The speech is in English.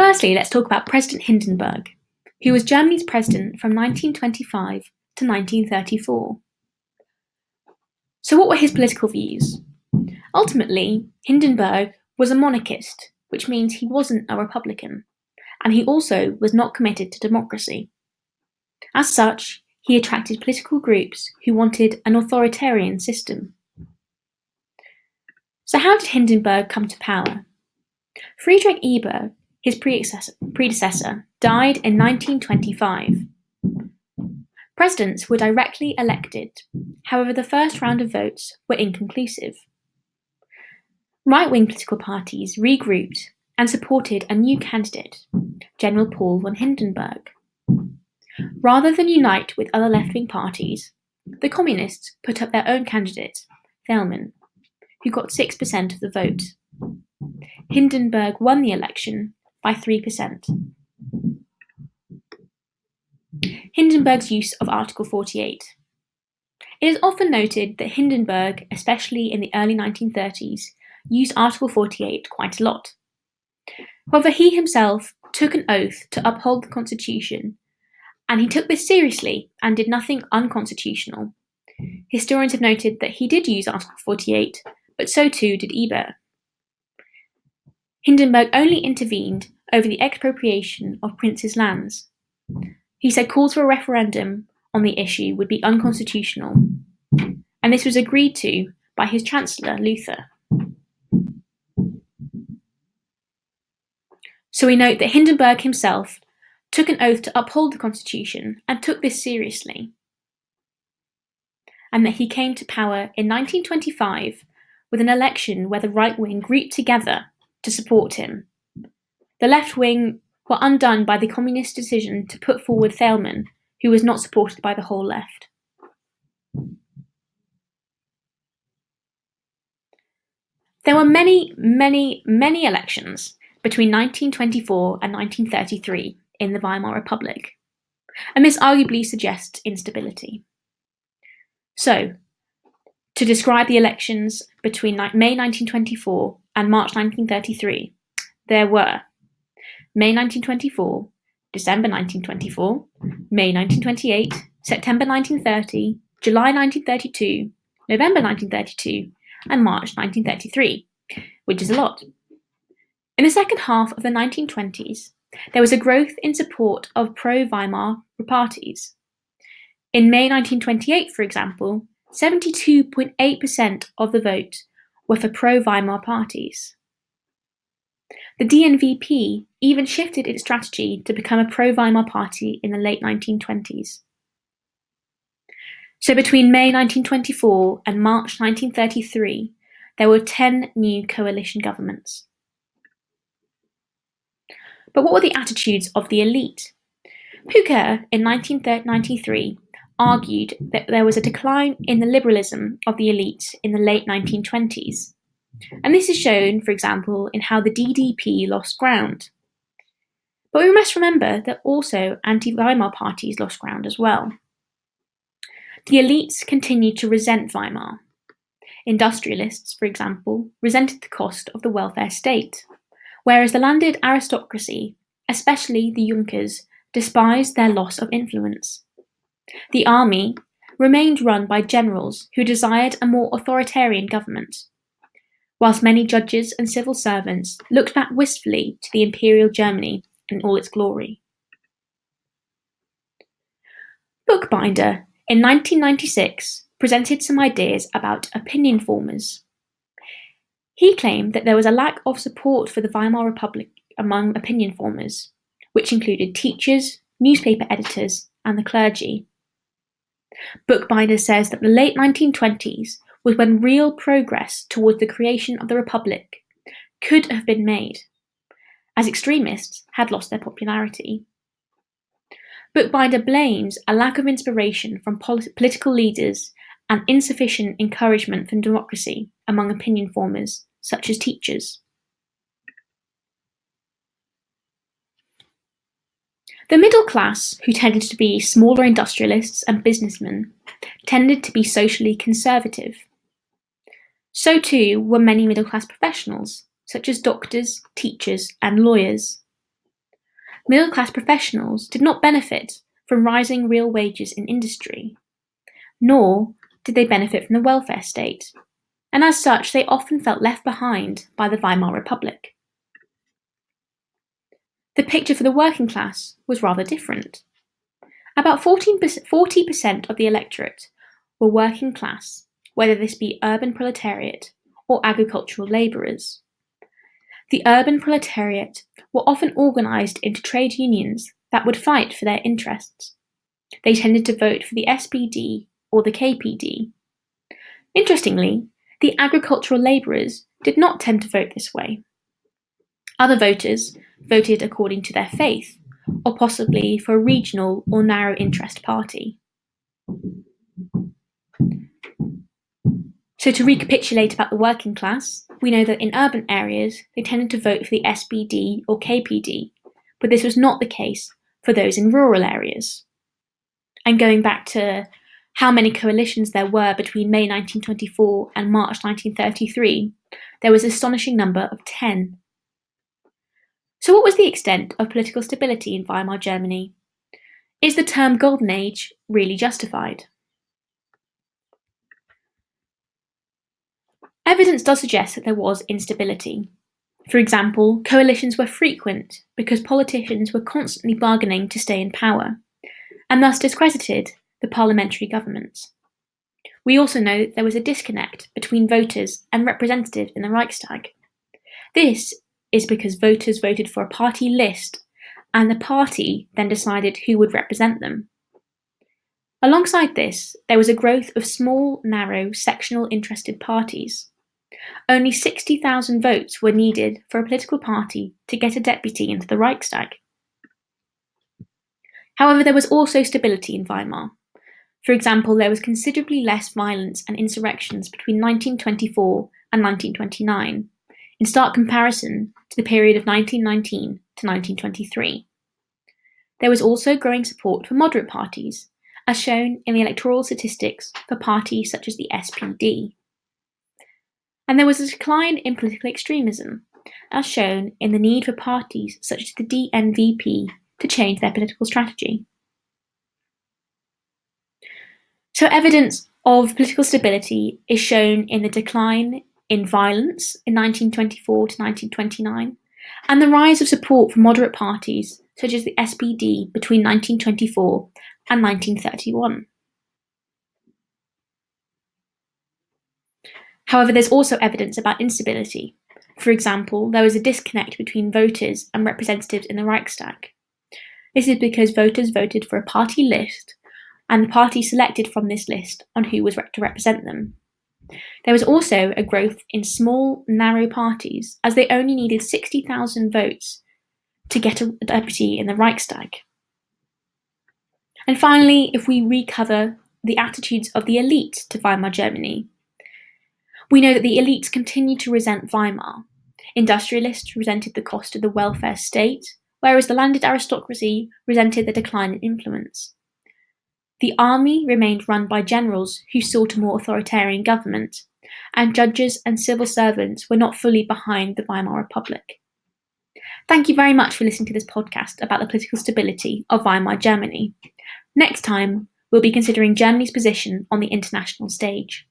Firstly, let's talk about President Hindenburg, who was Germany's president from 1925 to 1934. So what were his political views? Ultimately, Hindenburg was a monarchist, which means he wasn't a republican, and he also was not committed to democracy. As such, he attracted political groups who wanted an authoritarian system. So how did Hindenburg come to power? Friedrich Ebert, his predecessor, died in 1925. Presidents were directly elected, however the first round of votes were inconclusive. Right-wing political parties regrouped and supported a new candidate, General Paul von Hindenburg. Rather than unite with other left-wing parties, the Communists put up their own candidate, Thälmann, who got 6% of the vote. Hindenburg won the election by 3%. Hindenburg's use of Article 48. It is often noted that Hindenburg, especially in the early 1930s, used Article 48 quite a lot. However, he himself took an oath to uphold the Constitution, and he took this seriously and did nothing unconstitutional. Historians have noted that he did use Article 48, but so too did Ebert. Hindenburg only intervened over the expropriation of princes' lands. He said calls for a referendum on the issue would be unconstitutional, and this was agreed to by his Chancellor, Luther. So we note that Hindenburg himself took an oath to uphold the Constitution and took this seriously, and that he came to power in 1925 with an election where the right wing grouped together to support him. The left wing were undone by the communist decision to put forward Thälmann, who was not supported by the whole left. There were many elections between 1924 and 1933 in the Weimar Republic, and this arguably suggests instability. So, to describe the elections between May 1924 and March 1933, there were May 1924, December 1924, May 1928, September 1930, July 1932, November 1932, and March 1933, which is a lot. In the second half of the 1920s, there was a growth in support of pro-Weimar parties. In May 1928, for example, 72.8% of the vote were for pro-Weimar parties. The DNVP even shifted its strategy to become a pro-Weimar party in the late 1920s. So between May 1924 and March 1933, there were 10 new coalition governments. But what were the attitudes of the elite? Pucher, in 1993, argued that there was a decline in the liberalism of the elite in the late 1920s. And this is shown, for example, in how the DDP lost ground. But we must remember that also anti-Weimar parties lost ground as well. The elites continued to resent Weimar. Industrialists, for example, resented the cost of the welfare state, whereas the landed aristocracy, especially the Junkers, despised their loss of influence. The army remained run by generals who desired a more authoritarian government, whilst many judges and civil servants looked back wistfully to the Imperial Germany in all its glory. Bookbinder, in 1996, presented some ideas about opinion formers. He claimed that there was a lack of support for the Weimar Republic among opinion formers, which included teachers, newspaper editors, and the clergy. Bookbinder says that the late 1920s was when real progress towards the creation of the Republic could have been made, as extremists had lost their popularity. Bookbinder blames a lack of inspiration from political leaders and insufficient encouragement for democracy among opinion formers, such as teachers. The middle class, who tended to be smaller industrialists and businessmen, tended to be socially conservative. So too were many middle-class professionals, such as doctors, teachers, and lawyers. Middle-class professionals did not benefit from rising real wages in industry, nor did they benefit from the welfare state, and as such they often felt left behind by the Weimar Republic. The picture for the working class was rather different. About 40% of the electorate were working class, whether this be urban proletariat or agricultural labourers. The urban proletariat were often organised into trade unions that would fight for their interests. They tended to vote for the SPD or the KPD. Interestingly, the agricultural labourers did not tend to vote this way. Other voters voted according to their faith, or possibly for a regional or narrow interest party. So to recapitulate about the working class, we know that in urban areas they tended to vote for the SPD or KPD, but this was not the case for those in rural areas. And going back to how many coalitions there were between May 1924 and March 1933, there was an astonishing number of 10. So what was the extent of political stability in Weimar Germany? Is the term Golden Age really justified? Evidence does suggest that there was instability. For example, coalitions were frequent because politicians were constantly bargaining to stay in power, and thus discredited the parliamentary government. We also know that there was a disconnect between voters and representatives in the Reichstag. This is because voters voted for a party list, and the party then decided who would represent them. Alongside this, there was a growth of small, narrow, sectional interested parties. Only 60,000 votes were needed for a political party to get a deputy into the Reichstag. However, there was also stability in Weimar. For example, there was considerably less violence and insurrections between 1924 and 1929, in stark comparison to the period of 1919 to 1923. There was also growing support for moderate parties, as shown in the electoral statistics for parties such as the SPD. And there was a decline in political extremism, as shown in the need for parties such as the DNVP to change their political strategy. So evidence of political stability is shown in the decline in violence in 1924 to 1929, and the rise of support for moderate parties such as the SPD between 1924 and 1931. However, there's also evidence about instability. For example, there was a disconnect between voters and representatives in the Reichstag. This is because voters voted for a party list, and the party selected from this list on who was to represent them. There was also a growth in small, narrow parties, as they only needed 60,000 votes to get a deputy in the Reichstag. And finally, if we recover the attitudes of the elite to Weimar Germany, we know that the elites continued to resent Weimar. Industrialists resented the cost of the welfare state, whereas the landed aristocracy resented the decline in influence. The army remained run by generals who sought a more authoritarian government, and judges and civil servants were not fully behind the Weimar Republic. Thank you very much for listening to this podcast about the political stability of Weimar Germany. Next time, we'll be considering Germany's position on the international stage.